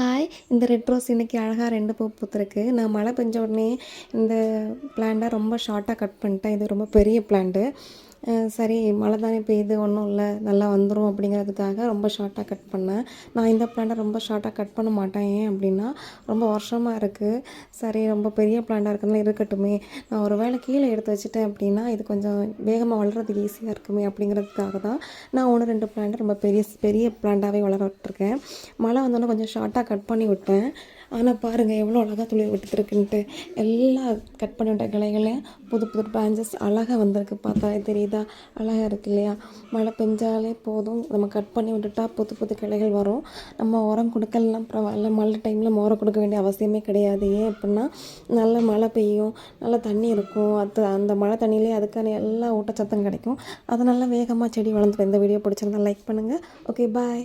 Hi! இந்த red rose இன்னைக்கு அழகா 2 பூ பூத்திருக்கு. நான் மழை பெஞ்ச உடனே இந்த பிளான்ட்ட ரொம்ப ஷார்ட்டா கட் பண்ணிட்டேன். இது ரொம்ப பெரிய பிளான்ட்டு. சரி மழை தானே பெய்யுது ஒன்றும் இல்ல, நல்லா வந்துரும் அப்படிங்கிறதுக்காக ரொம்ப ஷார்ட்டா கட் பண்ணேன். நான் இந்த பிளான்ட்ட ரொம்ப ஷார்ட்டா கட் பண்ண மாட்டேன். ஏன் அப்படின்னா, ரொம்ப வருஷமா இருக்குது. சரி ரொம்ப பெரிய பிளான்ட்டா இருக்கிறதுனால இருக்கட்டுமே, நான் ஒரு வேளை கீழே எடுத்து வச்சுட்டேன் அப்படின்னா, இது கொஞ்சம் வேகமாக வளர்றதுக்கு ஈஸியாக இருக்குமே அப்படிங்கிறதுக்காக தான் நான் 1, 2 பிளான்ட்ட ரொம்ப பெரிய பெரிய பிளான்ட்டாவே வளர விட்டுருக்கேன். மழை வந்தோடனே கொஞ்சம் ஷார்ட்டா கட் பண்ணி விட்டேன். ஆனால் பாருங்கள் எவ்வளோ அழகாக துளிர் விட்டுருக்குன்ட்டு. எல்லாம் கட் பண்ணி விட்ட கிளைகளையும் புது புது பிரான்ச்சஸ் அழகாக வந்திருக்கு. பார்த்தாலே தெரியுதா? அழகாக இருக்கு இல்லையா? மழை பெஞ்சாலே போதும், நம்ம கட் பண்ணி விட்டுட்டா புது புது கிளைகள் வரும். நம்ம உரம் கொடுக்கலாம் பரவாயில்ல, மழை டைமில் நம்ம உரம் கொடுக்க வேண்டிய அவசியமே கிடையாது. ஏன் அப்படின்னா, நல்ல மழை பெய்யும், நல்ல தண்ணி இருக்கும். அந்த மழை தண்ணியிலே அதுக்கான எல்லா ஊட்டச்சத்தும் கிடைக்கும். அதனால வேகமாக செடி வளர்ந்துடும். இந்த வீடியோ பிடிச்சிருந்தா லைக் பண்ணுங்கள். ஓகே, பாய்.